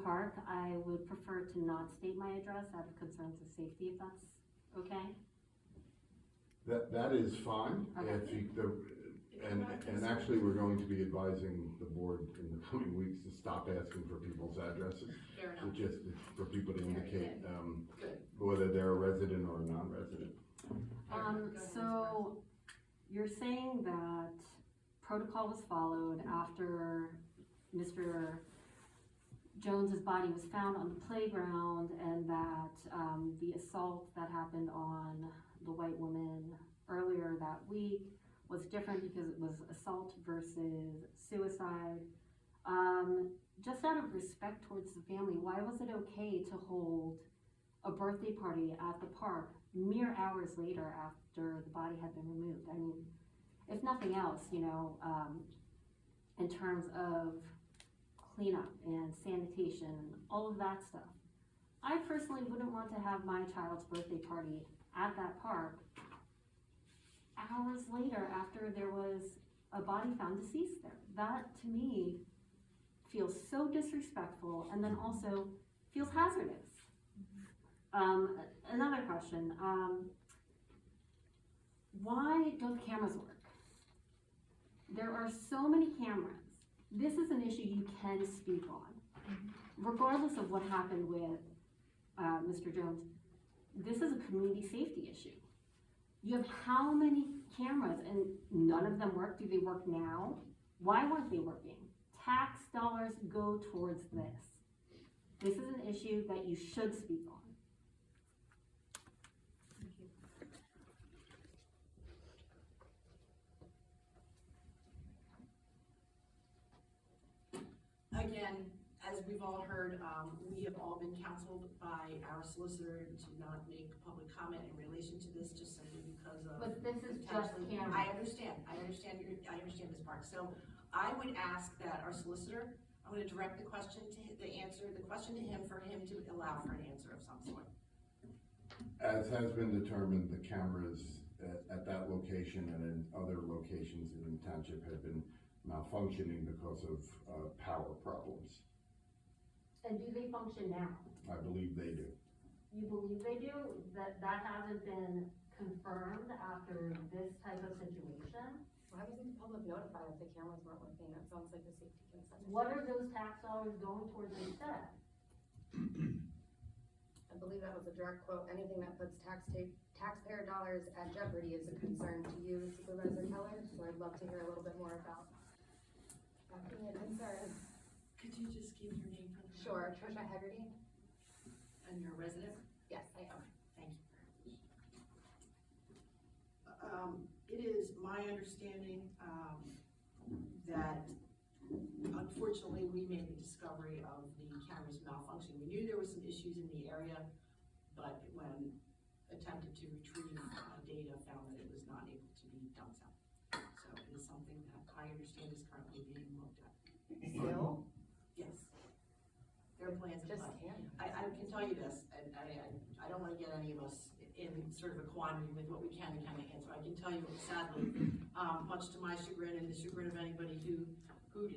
Park, I would prefer to not state my address out of concerns of safety, if that's okay. That is fine. Okay. If and actually, we're going to be advising the board in the coming weeks to stop asking for people's addresses. Fair enough. Just for people to indicate Good. whether they're a resident or a non-resident. So you're saying that protocol was followed after Mr. Jones's body was found on the playground, and that the assault that happened on the white woman earlier that week was different because it was assault versus suicide. Just out of respect towards the family, why was it okay to hold a birthday party at the park mere hours later after the body had been removed? I mean, if nothing else, you know, in terms of cleanup and sanitation and all of that stuff. I personally wouldn't want to have my child's birthday party at that park hours later after there was a body found deceased there. That, to me, feels so disrespectful, and then also feels hazardous. Another question, why don't the cameras work? There are so many cameras. This is an issue you can speak on. Regardless of what happened with Mr. Jones, this is a community safety issue. You have how many cameras, and none of them work? Do they work now? Why weren't they working? Tax dollars go towards this. This is an issue that you should speak on. Again, as we've all heard, we have all been counseled by our solicitor to not make public comment in relation to this, just simply because of. But this is just potentially- camera. I understand this part. So I would ask that our solicitor, I'm gonna direct the question to the question to him for him to allow for an answer of some sort. As has been determined, the cameras at that location and in other locations in the township have been malfunctioning because of power problems. And do they function now? I believe they do. You believe they do? That hasn't been confirmed after this type of situation? Why wasn't the public notified if the cameras weren't working? That sounds like a safety concern. What are those tax dollars going towards instead? I believe that was a direct quote. Anything that puts taxpayer dollars at jeopardy is a concern to you, Supervisor Keller. So I'd love to hear a little bit more about that being a concern. Could you just give your name for the record? Sure, Trisha Hegarty. And you're a resident? Yes, I am. Thank you. It is my understanding that unfortunately we made the discovery of the cameras malfunctioning. We knew there were some issues in the area, but when attempted to retrieve data, found that it was not able to be done so. So it is something that I understand is currently being looked at. Still? Yes. There are plans in Just place. cameras. I can tell you this, and I don't want to get any of us in sort of a quandary with what we can and cannot answer. I can tell you sadly, much to my chagrin and the chagrin of anybody who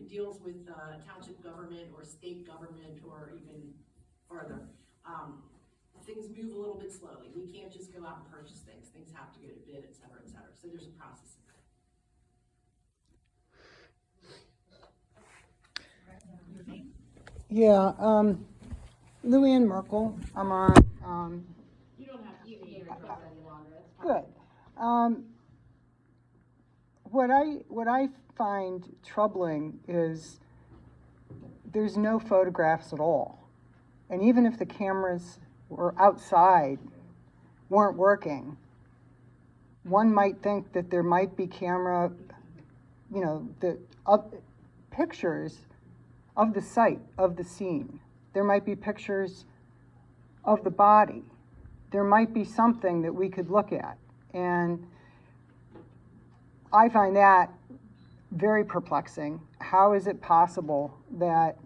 deals with township government or state government or even further, things move a little bit slowly. We can't just go out and purchase things. Things have to go to bid, et cetera, et cetera. So there's a process in that. Yeah, Louanne Merkel, I'm on, You don't have to You be can't address any longer. It's good. What I find troubling is there's no photographs at all. And even if the cameras were outside, weren't working, one might think that there might be camera, you know, pictures of the site, of the scene. There might be pictures of the body. There might be something that we could look at. And I find that very perplexing. How is it possible that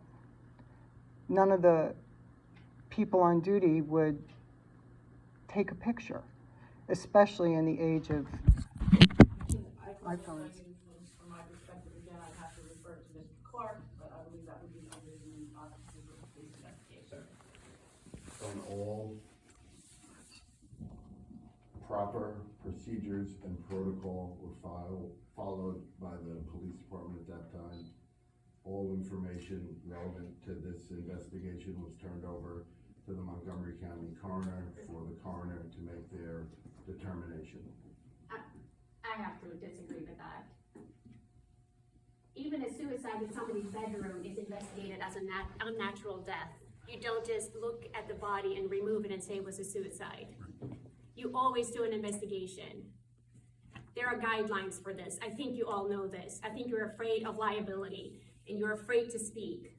none of the people on duty would take a picture, especially in the age of iPhones? From my perspective, again, I'd have to refer to Mr. Clark, but I believe that would be under the auspices of the police all proper procedures and protocol were followed by the police department at that time. All information relevant to this investigation was turned over to the Montgomery County coroner for the coroner to make their determination. I have to disagree with that. Even a suicide in somebody's bedroom is investigated as an unnatural death. You don't just look at the body and remove it and say it was a suicide. You always do an investigation. There are guidelines for this. I think you all know this. I think you're afraid of liability and you're afraid to speak.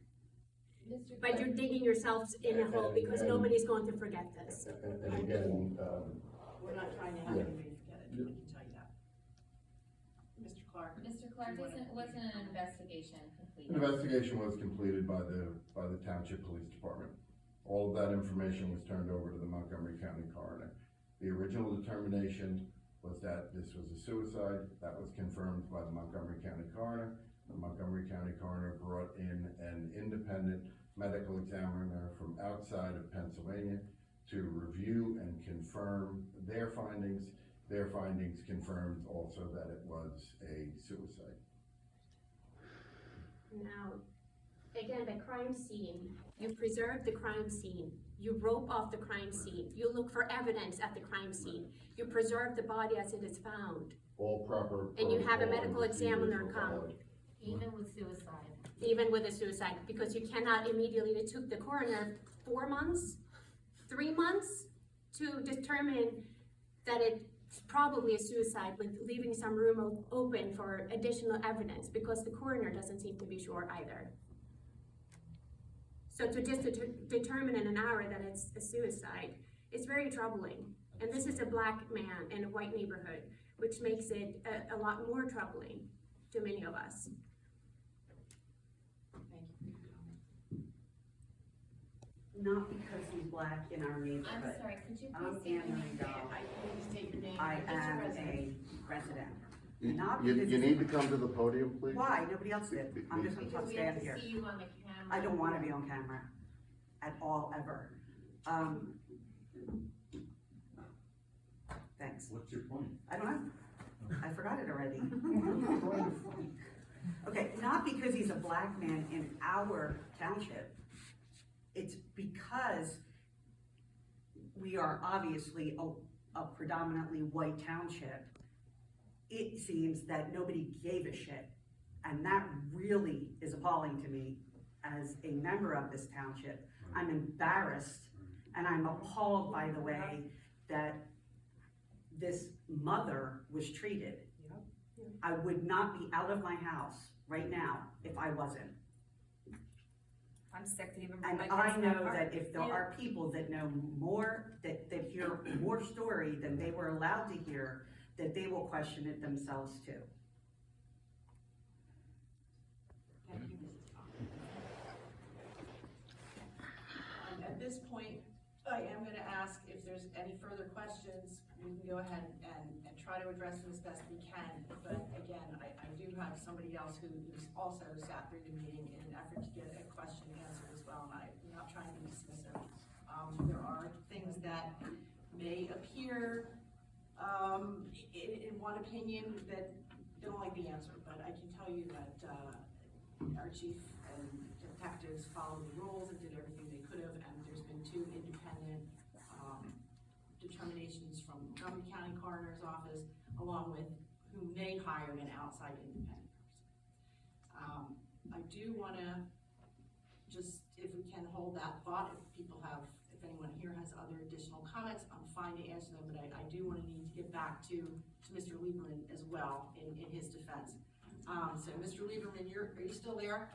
But you're digging yourselves in a hole because nobody's going to forget this. And again, We're not trying to have anybody forget it, I can tell you that. Mr. Clark? Mr. Clark, wasn't an investigation completed? investigation was completed by the Township Police Department. All of that information was turned over to the Montgomery County coroner. The original determination was that this was a suicide. That was confirmed by the Montgomery County coroner. The Montgomery County coroner brought in an independent medical examiner from outside of Pennsylvania to review and confirm their findings. Their findings confirmed also that it was a suicide. Now, again, the crime scene, you preserve the crime scene. You rope off the crime scene. You look for evidence at the crime scene. You preserve the body as it is found. All proper. And you have a protocol medical and procedures examiner were come. followed. Even with suicide. Even with a suicide, because you cannot immediately, it took the coroner 4 months, 3 months to determine that it's probably a suicide with leaving some room open for additional evidence because the coroner doesn't seem to be sure either. So to just determine in an hour that it's a suicide, it's very troubling. And this is a black man in a white neighborhood, which makes it a lot more troubling to many of us. Thank you for your comment. Not because he's black in our I'm neighborhood. sorry, could you I'm please state your Anne name? Rideau. Please state your name. I Mr. am President. a resident. You Not because need to come to the podium, please. Why? Nobody else did. I'm just gonna Because we have stand to here. see you on the camera. I don't wanna be on camera at all, ever. Thanks. What's your point? I don't know. I forgot it already. Okay, not because he's a black man in our township. It's because we are obviously a predominantly white township. It seems that nobody gave a shit. And that really is appalling to me as a member of this township. I'm embarrassed and I'm appalled by the way that this mother was treated. I would not be out of my house right now if I wasn't. I'm sick to even bring And my kids I to know park. that if there are people that know more, that hear more story than they were allowed to hear, that they will question it themselves too. Thank you, Mrs. Thompson. At this point, I am gonna ask if there's any further questions, we can go ahead and try to address them as best we can. But again, I do have somebody else who's also sat through the meeting in an effort to get a question answered as well, and I'm not trying to be dismissive. There are things that may appear, in one opinion that don't like the answer, but I can tell you that, our chief and detectives followed the rules and did everything they could have, and there's been 2 independent, determinations from Montgomery County Coroner's Office, along with whom they hired an outside independent person. I do wanna just, if we can hold that thought, if anyone here has other additional comments, I'm fine to answer them, but I do wanna need to get back to Mr. Lieberman as well in his defense. So Mr. Lieberman, are you still there?